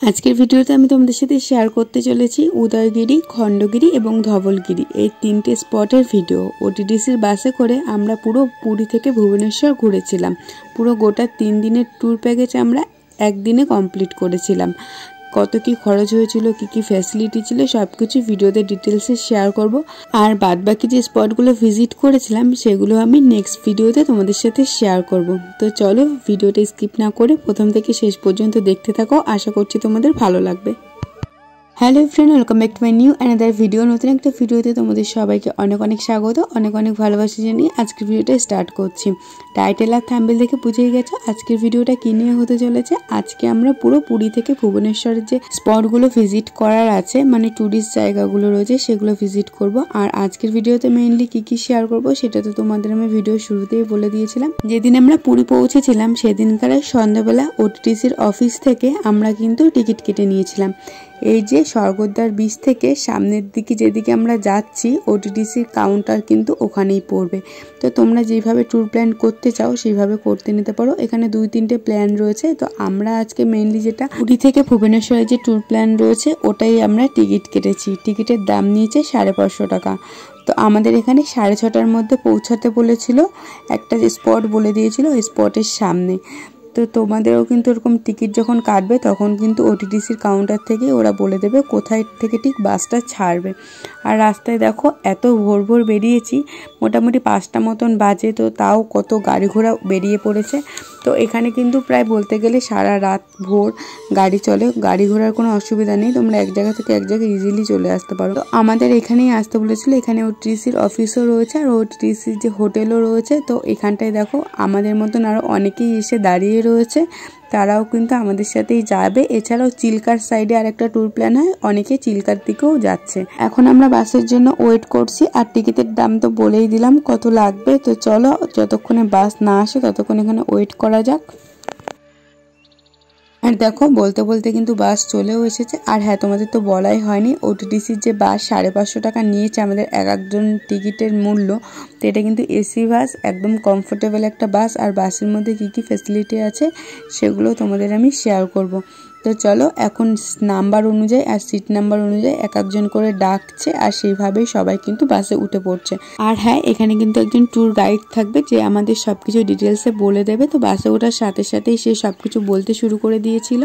আজকের ভিডিওতে আমি তোমাদের সাথে শেয়ার করতে চলেছি উদয়গিরি, খণ্ডগিরি এবং ধবলগিরি এই তিনটে স্পটের ভিডিও। ওটিডিসির বাসে করে আমরা পুরো পুরী থেকে ভুবনেশ্বর ঘুরেছিলাম। পুরো গোটা 3 দিনের ট্যুর প্যাকেজ আমরা একদিনে কমপ্লিট করেছিলাম। কত কি খরচ হয়েছিল, কি কি ফ্যাসিলিটি ছিল, সবকিছু ভিডিওতে ডিটেলসে শেয়ার করব। আর বাদবাকি যে স্পটগুলো ভিজিট করেছিলাম সেগুলো আমি নেক্সট ভিডিওতে তোমাদের সাথে শেয়ার করব। তো চলো ভিডিওটা স্কিপ না করে প্রথম থেকে শেষ পর্যন্ত দেখতে থাকো, আশা করছি তোমাদের ভালো লাগবে। Hello friend, welcome back to my new another video. নতুন একটা ভিডিওতে তোমাদের সবাইকে অনেক অনেক স্বাগত, অনেক অনেক ভালোবাসা জানিয়ে আজকের ভিডিওটা স্টার্ট করছি। টাইটেল আর থাম্বনেল দেখে বুঝেই গেছো আজকের ভিডিওটা কী নিয়ে হতে চলেছে। আজকে আমরা পুরো পুরী থেকে ভুবনেশ্বরের যে স্পটগুলো ভিজিট করার আছে, মানে ট্যুরিস্ট জায়গাগুলো রয়েছে, সেগুলো ভিজিট করব। আর আজকের ভিডিওতে মেইনলি কী কী শেয়ার করব সেটা তো তোমাদের আমি ভিডিও শুরুতেই বলে দিয়েছিলাম। যেদিন আমরা পুরী পৌঁছেছিলাম সেদিনকার সন্ধ্যাবেলা ওটিডিসির অফিস থেকে আমরা কিন্তু টিকিট কেটে নিয়েছিলাম। এই যে স্বর্গদ্বার ব্রিজ থেকে সামনের দিকে যেদিকে আমরা যাচ্ছি ওটিডিসির কাউন্টার কিন্তু ওখানেই পড়বে। তো তোমরা যেভাবে ট্যুর প্ল্যান করতে চাও সেইভাবে করতে নিতে পারো। এখানে 2-3টে প্ল্যান রয়েছে। তো আমরা আজকে মেইনলি যেটা পুরী থেকে ভুবনেশ্বরের যে ট্যুর প্ল্যান রয়েছে ওটাই আমরা টিকিট কেটেছি। টিকিটের দাম নিয়েছে 550 টাকা। তো আমাদের এখানে 6:30টার মধ্যে পৌঁছাতে বলেছিল। একটা যে স্পট বলে দিয়েছিল ওই স্পটের সামনে। তো তোমাদেরও কিন্তু এরকম টিকিট যখন কাটবে তখন কিন্তু ওটিডিসির কাউন্টার থেকে ওরা বলে দেবে কোথায় থেকে ঠিক বাসটা ছাড়বে। আর রাস্তায় দেখো এত ভোর ভোর বেরিয়েছি, মোটামুটি 5টা মতন বাজে, তো তাও কত গাড়ি ঘোড়া বেরিয়ে পড়েছে। তো এখানে কিন্তু প্রায় বলতে গেলে সারা রাত ভোর গাড়ি চলে, গাড়ি ঘোড়ার কোনো অসুবিধা নেই, তোমরা এক জায়গা থেকে এক জায়গায় ইজিলি চলে আসতে পারো। তো আমাদের এখানেই আসতে বলেছিল। এখানে ওটিডিসির অফিসও রয়েছে আর ওটিডিসির যে হোটেলও রয়েছে। তো এখানটায় দেখো আমাদের মতন আরও অনেকেই এসে দাঁড়িয়ে রয়েছে, তারাও কিন্তু আমাদের সাথেই যাবে। এছাড়াও চিল্কার সাইডে আর একটা ট্যুর প্ল্যান হয়, অনেকে চিল্কার দিকেও যাচ্ছে। এখন আমরা বাসের জন্য ওয়েট করছি। আর টিকিটের দাম তো বলেই দিলাম কত লাগবে। তো চলো যতক্ষণে বাস না আসে ততক্ষণ এখানে ওয়েট করা যাক। আর দেখো বলতে বলতে কিন্তু বাস চলেও এসেছে। আর হ্যাঁ, তোমাদের তো বলাই হয়নি, ওটিডিসির যে বাস 550 টাকা নিয়েছে আমাদের এক একজন টিকিটের মূল্য। তো এটা কিন্তু এসি বাস, একদম কমফোর্টেবল একটা বাস। আর বাসের মধ্যে কী কী ফ্যাসিলিটি আছে সেগুলো তোমাদের আমি শেয়ার করব। তো চলো এখন নাম্বার অনুযায়ী আর সিট নাম্বার অনুযায়ী এক একজন করে ডাকছে, আর সেইভাবেই সবাই কিন্তু বাসে উঠে পড়ছে। আর হ্যাঁ, এখানে কিন্তু একজন ট্যুর গাইড থাকবে যে আমাদের সবকিছু ডিটেলসে বলে দেবে। তো বাসে ওঠার সাথে সাথেই সে সবকিছু বলতে শুরু করে দিয়েছিল।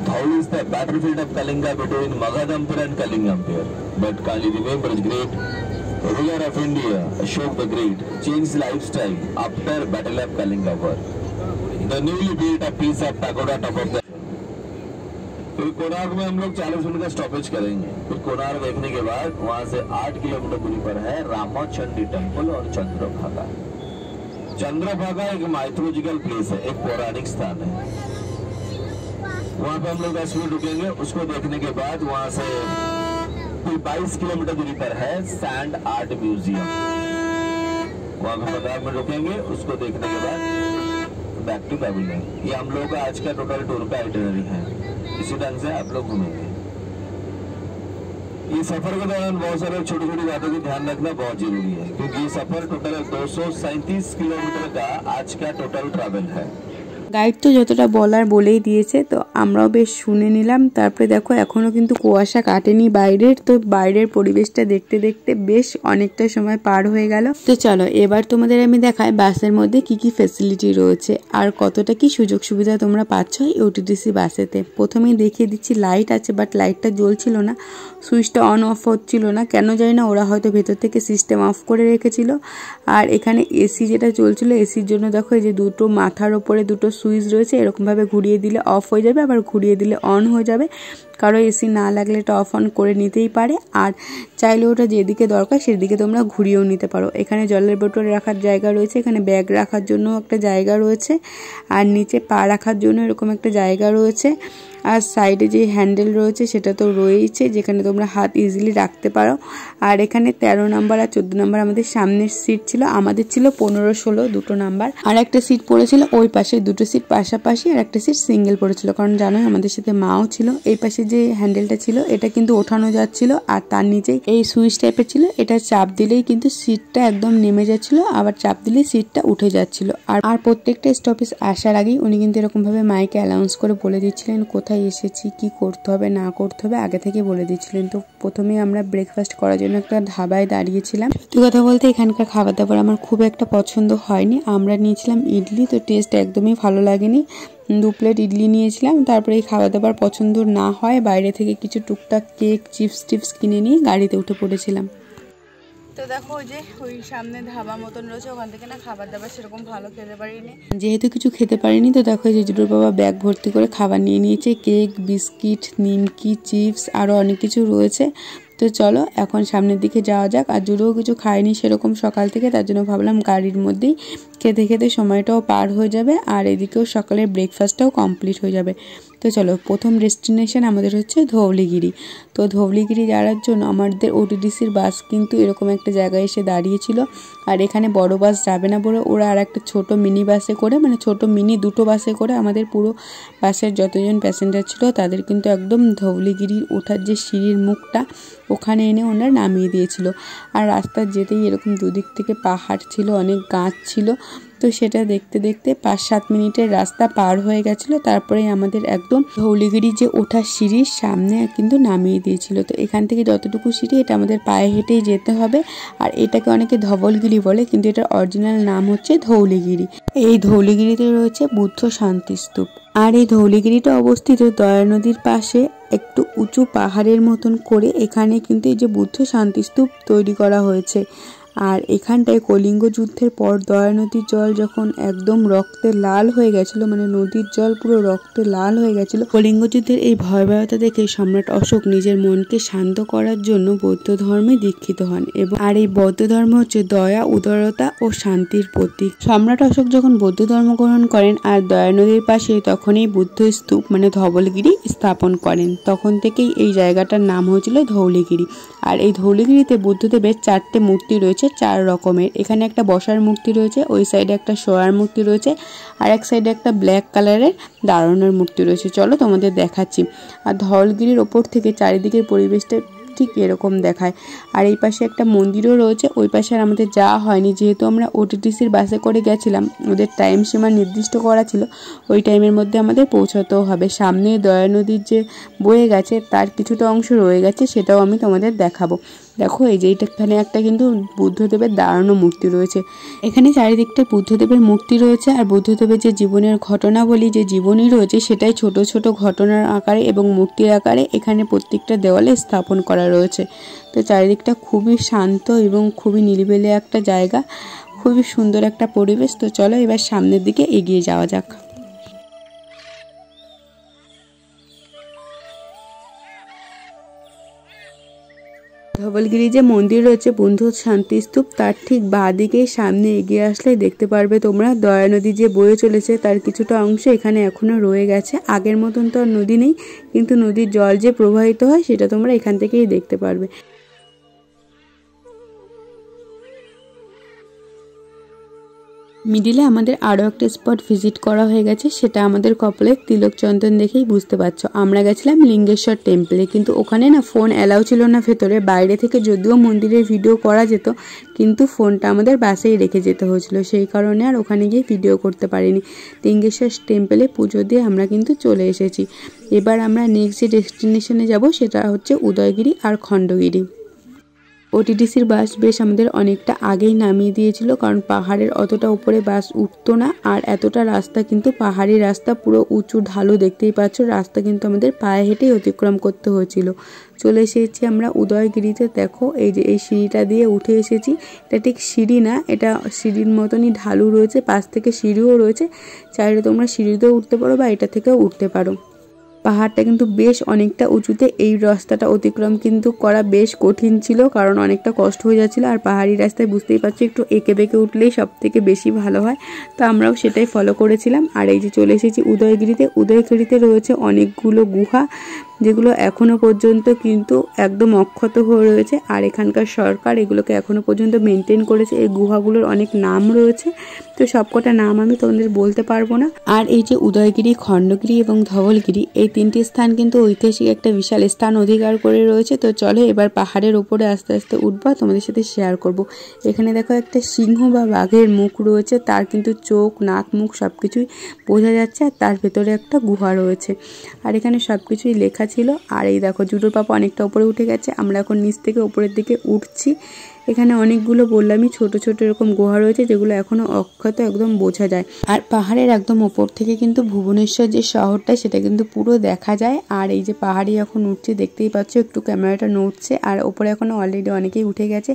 Dhauli is the battlefield of Kalinga between Magadhampur and Kalingampur. But Kali remembers great ruler of India, Ashok the Great, changed lifestyle after Battle of Kalinga War. The newly built a piece of pagoda top of the फिर कोणार्क में हम लोग 40 minute का stoppage करेंगे। फिर कोणार्क देखने के बाद वहां से 8 किलोमीटर दूरी पर है रामाचंडी टेम्पल और चंद्रभागा। चंद्रभागा एक माइथोलॉजिकल प्लेस है, एक पौराणिक स्थान है। वहाँ पे हम लोग 10 मिनट रुकेंगे। उसको देखने के बाद वहाँ से 22 किलोमीटर दूरी पर है सैंड आर्ट म्यूजियम। वहाँ पे 15 मिनट रुकेंगे। उसको देखने के बाद बैक टू पैविलियन। ये हम लोग का आज का टोटल टूर का आइटिनरी है। इसी ढंग से आप लोग घूमेंगे। ये सफर के दौरान बहुत सारे छोटी छोटी बातों की ध्यान रखना बहुत जरूरी है, क्योंकि ये सफर टोटल 237 किलोमीटर का आज का टोटल ट्रैवल है। গাইড তো যতটা বলার বলেই দিয়েছে, তো আমরাও বেশ শুনে নিলাম। তারপরে দেখো এখনো কিন্তু কুয়াশা কাটেনি বাইরের। তো বাইরের পরিবেশটা দেখতে দেখতে বেশ অনেকটা সময় পার হয়ে গেল। তো চলো এবার তোমাদের আমি দেখাই বাসের মধ্যে কি কি ফ্যাসিলিটি রয়েছে আর কতটা কি সুযোগ সুবিধা তোমরা পাচ্ছ এই ওটিডিসি বাসেতে। প্রথমেই দেখিয়ে দিচ্ছি লাইট আছে, বাট লাইটটা জ্বলছিল না, সুইচটা অন অফ হচ্ছিল না, কেন জানি না, ওরা হয়তো ভেতর থেকে সিস্টেম অফ করে রেখেছিল। আর এখানে এসি যেটা চলছিল, এসির জন্য দেখো এই যে দুটো মাথার ওপরে দুটো সুইচ রয়েছে, এরকমভাবে ঘুরিয়ে দিলে অফ হয়ে যাবে, আবার ঘুরিয়ে দিলে অন হয়ে যাবে। কারো এসি না লাগলে এটা অফ অন করে নিতেই পারে। আর চাইলে ওটা যেদিকে দরকার সেদিকে তোমরা ঘুরিয়েও নিতে পারো। এখানে জলের বোতল রাখার জায়গা রয়েছে, এখানে ব্যাগ রাখার জন্য একটা জায়গা রয়েছে, আর নিচে পা রাখার জন্য এরকম একটা জায়গা রয়েছে। আর সাইডে যে হ্যান্ডেল রয়েছে সেটা তো রয়েছে, যেখানে তোমরা হাত ইজিলি রাখতে পারো। আর এখানে 13 নাম্বার আর 14 নাম্বার আমাদের সামনের সিট ছিল, আমাদের ছিল 15, 16 দুটো নাম্বার। আর একটা সিট পড়েছিল ওই পাশে, দুটো সিট পাশাপাশি, আর একটা সিট সিঙ্গেল পড়েছিল, কারণ জানোই আমাদের সাথে মাও ছিল। এই পাশে যে হ্যান্ডেলটা ছিল এটা কিন্তু ওঠানো যাচ্ছিল, আর তার নিচে এই সুইচ টাইপের ছিল, এটা চাপ দিলেই কিন্তু সিটটা একদম নেমে যাচ্ছিল, আবার চাপ দিলেই সিটটা উঠে যাচ্ছিল। আর প্রত্যেকটা স্টপেজ আসার আগেই উনি কিন্তু এরকম ভাবে মাইকে অ্যানাউন্স করে বলে দিচ্ছিলেন কোথায় এসেছি, কি করতে হবে না করতে হবে আগে থেকে বলে দিচ্ছিলেন। তো প্রথমেই আমরা ব্রেকফাস্ট করার জন্য একটা ধাবায় দাঁড়িয়েছিলাম। সত্যি কথা বলতে এখানকার খাবার দাবার আমার খুব একটা পছন্দ হয়নি। আমরা নিয়েছিলাম ইডলি, তো টেস্ট একদমই ভালো লাগেনি। 2 প্লেট ইডলি নিয়েছিলাম। তারপরে এই খাবার দাবার পছন্দ না হয় বাইরে থেকে কিছু টুকটাক কেক চিপস কিনে নিয়ে গাড়িতে উঠে পড়েছিলাম। তো দেখো যে ওই সামনে ধাবা মতন রয়েছে, ওখান থেকে না খাবার দাবার সেরকম ভালো খেতে পারিনি, যেহেতু কিছু খেতে পারিনি। তো দেখো যে জুডোর বাবা ব্যাগ ভর্তি করে খাবার নিয়ে নিয়েছে, কেক বিস্কিট নিমকি চিপস আরও অনেক কিছু রয়েছে। তো চলো এখন সামনের দিকে যাওয়া যাক। আর জুডোও কিছু খায়নি সেরকম সকাল থেকে, তার জন্য ভাবলাম গাড়ির মধ্যেই খেতে খেতে সময়টাও পার হয়ে যাবে, আর এদিকেও সকালের ব্রেকফাস্টটাও কমপ্লিট হয়ে যাবে। তো চলো প্রথম ডেস্টিনেশন আমাদের হচ্ছে ধৌলিগিরি। তো ধৌলিগিরি যাওয়ার জন্য আমাদের ওটিডিসির বাস কিন্তু এরকম একটা জায়গায় এসে দাঁড়িয়েছিল। আর এখানে বড় বাস যাবে না বলে ওরা আর একটা ছোট মিনি বাসে করে, মানে ছোট মিনি 2টো বাসে করে আমাদের পুরো বাসের যতজন প্যাসেঞ্জার ছিল তাদের কিন্তু একদম ধৌলিগিরির ওঠার যে সিঁড়ির মুখটা ওখানে এনে ওনারা নামিয়ে দিয়েছিল। আর রাস্তা যেতেই এরকম দুদিক থেকে পাহাড় ছিল, অনেক গাছ ছিল। তো সেটা দেখতে দেখতে 5-7 মিনিটের রাস্তা পার হয়ে গেছিলো। তারপরে আমাদের একদম ধৌলিগিরি যে ওঠার সিঁড়ির সামনে কিন্তু নামিয়ে দিয়েছিল। তো এখান থেকে যতটুকু সিঁড়ি এটা আমাদের পায়ে হেঁটেই যেতে হবে। আর এটাকে অনেকে ধবলগিরি বলে, কিন্তু এটার অরিজিনাল নাম হচ্ছে ধৌলিগিরি। এই ধৌলিগিরিতে রয়েছে বুদ্ধ শান্তিস্তূপ। আর এই ধৌলিগিরিটা অবস্থিত দয়া নদীর পাশে একটু উঁচু পাহাড়ের মতন করে। এখানে কিন্তু এই যে বুদ্ধ শান্তিস্তূপ তৈরি করা হয়েছে। আর এখানটায় কলিঙ্গ যুদ্ধের পর দয়া নদীর জল যখন একদম রক্তে লাল হয়ে গেছিল, মানে নদীর জল পুরো রক্তে লাল হয়ে গেছিল, কলিঙ্গ যুদ্ধের এই ভয়াবহতা দেখে সম্রাট অশোক নিজের মনকে শান্ত করার জন্য বৌদ্ধ ধর্মে দীক্ষিত হন। এবং আর এই বৌদ্ধ ধর্ম হচ্ছে দয়া উদারতা ও শান্তির প্রতীক। সম্রাট অশোক যখন বৌদ্ধ ধর্ম গ্রহণ করেন আর দয়া নদীর পাশে তখন এই বুদ্ধ স্তূপ মানে ধবলগিরি স্থাপন করেন। তখন থেকেই এই জায়গাটার নাম হয়েছিল ধৌলিগিরি। আর এই ধৌলিগিরিতে বুদ্ধদেবের 4টে মূর্তি রয়েছে, 4 রকমের। এখানে একটা বসার মূর্তি রয়েছে, ওই সাইডে একটা শোয়ার মূর্তি রয়েছে, আর এক সাইডে একটা ব্ল্যাক কালারের দাঁড়ানোর মূর্তি রয়েছে। চলো তোমাদের দেখাচ্ছি। আর ধৌলগিরির ওপর থেকে চারিদিকের পরিবেশটা ঠিক এরকম দেখায়। আর এই পাশে একটা মন্দিরও রয়েছে, ওই পাশে আর আমাদের যাওয়া হয়নি, যেহেতু আমরা ওটিটিসির বাসে করে গেছিলাম। ওদের টাইম সীমা নির্দিষ্ট করা ছিল, ওই টাইমের মধ্যে আমাদের পৌঁছাতেও হবে। সামনে দয়া নদীর যে বয়ে গেছে তার কিছুটা অংশ রয়ে গেছে, সেটাও আমি তোমাদের দেখাবো। দেখো এই যে এখানে একটা কিন্তু বুদ্ধদেবের দাঁড়ানো মূর্তি রয়েছে। এখানে চারিদিকটা বুদ্ধদেবের মূর্তি রয়েছে। আর বুদ্ধদেবের যে জীবনের ঘটনাবলী যে জীবনী রয়েছে সেটাই ছোট ছোট ঘটনার আকারে এবং মূর্তির আকারে এখানে প্রত্যেকটা দেওয়ালে স্থাপন করা রয়েছে। তো চারিদিকটা খুবই শান্ত এবং খুবই নিরিবিলি একটা জায়গা, খুবই সুন্দর একটা পরিবেশ। তো চলো এবার সামনের দিকে এগিয়ে যাওয়া যাক। ধবলগিরি যে মন্দির রয়েছে বুদ্ধ শান্তিস্তূপ, তার ঠিক বাঁ দিকে সামনে এগিয়ে আসলে দেখতে পারবে তোমরা দয়া নদী যে বয়ে চলেছে তার কিছুটা অংশ এখানে এখনো রয়ে গেছে। আগের মতন তো আর নদী নেই, কিন্তু নদীর জল যে প্রবাহিত হয় সেটা তোমরা এখান থেকেই দেখতে পারবে। মিডিলে আমাদের আরও একটা স্পট ভিজিট করা হয়ে গেছে, সেটা আমাদের কপালের তিলক চন্দন দেখেই বুঝতে পারছো। আমরা গেছিলাম লিঙ্গেশ্বর টেম্পলে, কিন্তু ওখানে না ফোন অ্যালাউ ছিল না ভেতরে। বাইরে থেকে যদিও মন্দিরের ভিডিও করা যেত, কিন্তু ফোনটা আমাদের বাসেই রেখে যেতে হয়েছিল, সেই কারণে আর ওখানে গিয়ে ভিডিও করতে পারিনি। লিঙ্গেশ্বর টেম্পলে পুজো দিয়ে আমরা কিন্তু চলে এসেছি। এবার আমরা নেক্সট যে ডেস্টিনেশনে যাব সেটা হচ্ছে উদয়গিরি আর খণ্ডগিরি। ওটিডিসির বাস বেশ আমাদের অনেকটা আগেই নামিয়ে দিয়েছিল, কারণ পাহাড়ের অতটা উপরে বাস উঠতো না। আর এতটা রাস্তা কিন্তু পাহাড়ি রাস্তা, পুরো উঁচু ঢালু, দেখতেই পাচ্ছ। রাস্তা কিন্তু আমাদের পায়ে হেঁটেই অতিক্রম করতে হয়েছিল। চলে এসেছি আমরা উদয়গিরিতে। দেখো এই যে এই সিঁড়িটা দিয়ে উঠে এসেছি। এটা ঠিক সিঁড়ি না, এটা সিঁড়ির মতনই ঢালু রয়েছে, পাশ থেকে সিঁড়িও রয়েছে। চাইলে তোমরা সিঁড়িতেও উঠতে পারো বা এটা থেকেও উঠতে পারো। পাহাড়টা কিন্তু বেশ অনেকটা উঁচুতে, এই রাস্তাটা অতিক্রম কিন্তু করা বেশ কঠিন ছিল, কারণ অনেকটা কষ্ট হয়ে যাচ্ছিল। আর পাহাড়ি রাস্তায় বুঝতেই পারছি একটু এঁকে বেঁকে উঠলেই সব থেকে বেশি ভালো হয়, তো আমরাও সেটাই ফলো করেছিলাম। আর এই যে চলে এসেছি উদয়গিরিতে। উদয়গিরিতে রয়েছে অনেকগুলো গুহা, যেগুলো এখনো পর্যন্ত কিন্তু একদম অক্ষত হয়ে রয়েছে। আর এখানকার সরকার এগুলোকে এখনো পর্যন্ত মেনটেন করেছে। এই গুহাগুলোর অনেক নাম রয়েছে, তো সবকটা নাম আমি তোমাদের বলতে পারবো না। আর এই যে উদয়গিরি, খণ্ডগিরি এবং ধবলগিরি, এই তিনটি স্থান কিন্তু ঐতিহাসিক একটা বিশাল স্থান অধিকার করে রয়েছে। তো চলো এবার পাহাড়ের উপরে আস্তে আস্তে উঠবো, তোমাদের সাথে শেয়ার করব। এখানে দেখো একটা সিংহ বা বাঘের মুখ রয়েছে, তার কিন্তু চোখ, নাক, মুখ সবকিছুই বোঝা যাচ্ছে। আর তার ভেতরে একটা গুহা রয়েছে, আর এখানে সবকিছুই লেখা ছিল। আর এই দেখো জুডোর পাপা অনেকটা উপরে উঠে গেছে, আমরা এখন নিচ থেকে উপরের দিকে উঠছি। এখানে অনেকগুলো বললামই ছোট ছোট এরকম গুহা রয়েছে, যেগুলো এখনো অক্ষত একদম বোঝা যায়। আর পাহাড়ের একদম ওপর থেকে কিন্তু ভুবনেশ্বর যে শহরটা, সেটা কিন্তু পুরো দেখা যায়। আর এই যে পাহাড়ে এখন উঠছে, দেখতেই পাচ্ছ একটু ক্যামেরাটা নড়ছে। আর ওপরে এখনো অলরেডি অনেকেই উঠে গেছে।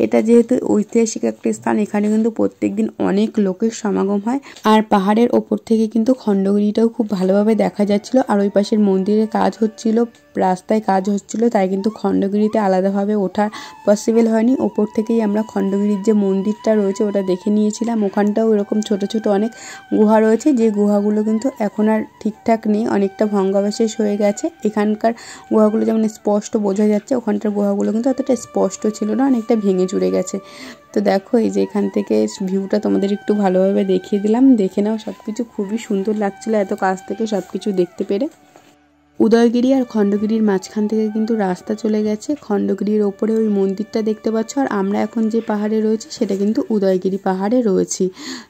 এটা যেহেতু ঐতিহাসিক একটা স্থান, এখানে কিন্তু প্রত্যেকদিন অনেক লোকের সমাগম হয়। আর পাহাড়ের ওপর থেকে কিন্তু খণ্ডগিরিটাও খুব ভালোভাবে দেখা যাচ্ছিল। আর ওই পাশের মন্দিরে কাজ হচ্ছিল, রাস্তায় কাজ হচ্ছিল, তাই কিন্তু খণ্ডগিরিতে আলাদাভাবে ওঠা পসিবল হয়নি। ওপর থেকেই আমরা খণ্ডগিরির যে মন্দিরটা রয়েছে ওটা দেখে নিয়েছিলাম। ওখানটাও এরকম ছোট ছোট অনেক গুহা রয়েছে, যে গুহাগুলো কিন্তু এখন আর ঠিকঠাক নেই, অনেকটা ভগ্নাবশেষ হয়ে গেছে। এখানকার গুহাগুলো যেমন স্পষ্ট বোঝা যাচ্ছে, ওখানকার গুহাগুলো কিন্তু অতটা স্পষ্ট ছিল না, অনেকটা ভেঙে চুরে গেছে। তো দেখো এই যে এখান থেকে ভিউটা তোমাদের একটু ভালোভাবে দেখিয়ে দিলাম, দেখে নাও। সব কিছু খুবই সুন্দর লাগছিল এত কাছ থেকে সব কিছু দেখতে পেরে। উদয়গিরি আর খণ্ডগিরির মাঝখান থেকে কিন্তু রাস্তা চলে গেছে। খণ্ডগিরির ওপরে ওই মন্দিরটা দেখতে পাচ্ছ, আর আমরা এখন যে পাহাড়ে রয়েছি সেটা কিন্তু উদয়গিরি পাহাড়ে রয়েছি।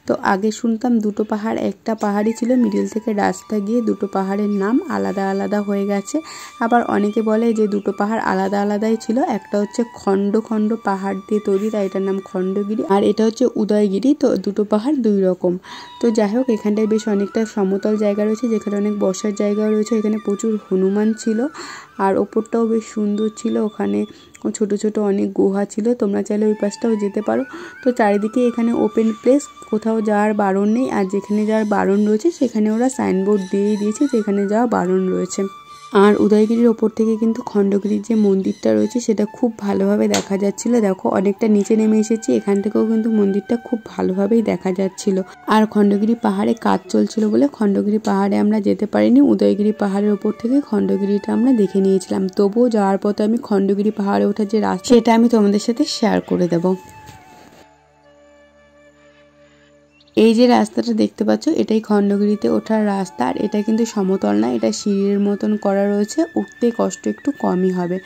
তো আগে শুনতাম দুটো পাহাড় একটা পাহাড়ই ছিল, মিডিল থেকে রাস্তা গিয়ে দুটো পাহাড়ের নাম আলাদা আলাদা হয়ে গেছে। আবার অনেকে বলে যে দুটো পাহাড় আলাদা আলাদাই ছিল, একটা হচ্ছে খণ্ড খণ্ড পাহাড় দিয়ে তৈরি, তাই এটার নাম খণ্ডগিরি, আর এটা হচ্ছে উদয়গিরি। তো দুটো পাহাড় দুই রকম। তো যাই হোক, এখানটায় বেশ অনেকটা সমতল জায়গা রয়েছে, যেখানে অনেক বসার জায়গা রয়েছে। এখানে প্রচুর হনুমান ছিল, আর ওপরটাও বেশ সুন্দর ছিল। ওখানে ছোট ছোট অনেক গুহা ছিল, তোমরা চাইলে ওই পাশটাও যেতে পারো। তো চারিদিকে এখানে ওপেন প্লেস, কোথাও যাওয়ার বারণ নেই। আর যেখানে যাওয়ার বারণ রয়েছে সেখানে ওরা সাইনবোর্ড দিয়েই দিয়েছে যেখানে যাওয়া বারণ রয়েছে। আর উদয়গিরির ওপর থেকে কিন্তু খণ্ডগিরির যে মন্দিরটা রয়েছে সেটা খুব ভালোভাবে দেখা যাচ্ছিল। দেখো অনেকটা নিচে নেমে এসেছি, এখান থেকেও কিন্তু মন্দিরটা খুব ভালোভাবেই দেখা যাচ্ছিল। আর খণ্ডগিরি পাহাড়ে কাজ চলছিল বলে খণ্ডগিরি পাহাড়ে আমরা যেতে পারিনি। উদয়গিরি পাহাড়ের ওপর থেকে খণ্ডগিরিটা আমরা দেখে নিয়েছিলাম। তবুও যাওয়ার পথে আমি খণ্ডগিরি পাহাড়ে ওঠার যে রাস্তা, সেটা আমি তোমাদের সাথে শেয়ার করে দেবো। এই যে রাস্তাটা দেখতে পাচ্ছ, এটাই খণ্ডগিরিতে ওঠার রাস্তা। আর এটা কিন্তু সমতল না, এটা সিঁড়ির মতন করা রয়েছে, উঠতে কষ্ট একটু কমই হবে।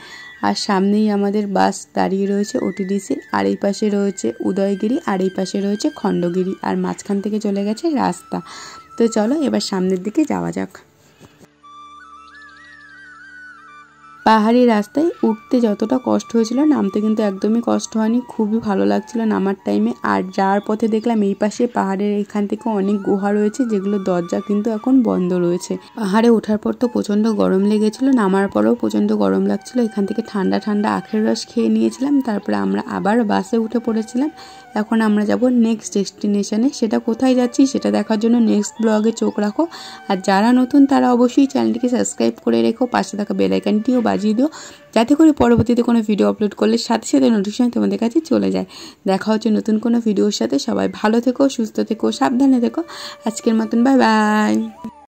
আর সামনেই আমাদের বাস দাঁড়িয়ে রয়েছে ওটিডিসির। আর এই পাশে রয়েছে উদয়গিরি, আর এই পাশে রয়েছে খণ্ডগিরি, আর মাঝখান থেকে চলে গেছে রাস্তা। তো চলো এবার সামনের দিকে যাওয়া যাক। পাহাড়ি রাস্তায় উঠতে যতটা কষ্ট হয়েছিল, নামতে কিন্তু একদমই কষ্ট হয়নি, খুবই ভালো লাগছিল নামার টাইমে। আর যাওয়ার পথে দেখলাম এই পাশে পাহাড়ের এখান থেকে অনেক গুহা রয়েছে, যেগুলো দরজা কিন্তু এখন বন্ধ রয়েছে। পাহাড়ে ওঠার পর তো প্রচণ্ড গরম লেগেছিল, নামার পরেও প্রচণ্ড গরম লাগছিল। এখান থেকে ঠান্ডা ঠান্ডা আখের রস খেয়ে নিয়েছিলাম, তারপরে আমরা আবার বাসে উঠে পড়েছিলাম। এখন আমরা যাব নেক্সট ডেস্টিনেশনে। সেটা কোথায় যাচ্ছি সেটা দেখার জন্য নেক্সট ব্লগে চোখ রাখো। আর যারা নতুন তারা অবশ্যই চ্যানেলটিকে সাবস্ক্রাইব করে রেখো, পাশে থাকা বেল আইকনটিও বাজিয়ে দিও, যাতে করে পরবর্তীতে কোনো ভিডিও আপলোড করলে সাথে সাথে নোটিফিকেশন তোমাদের কাছে চলে যায়। দেখা হচ্ছে নতুন কোনো ভিডিওর সাথে। সবাই ভালো থেকো, সুস্থ থেকো, সাবধানে থেকো। আজকের মতন বাই বাই।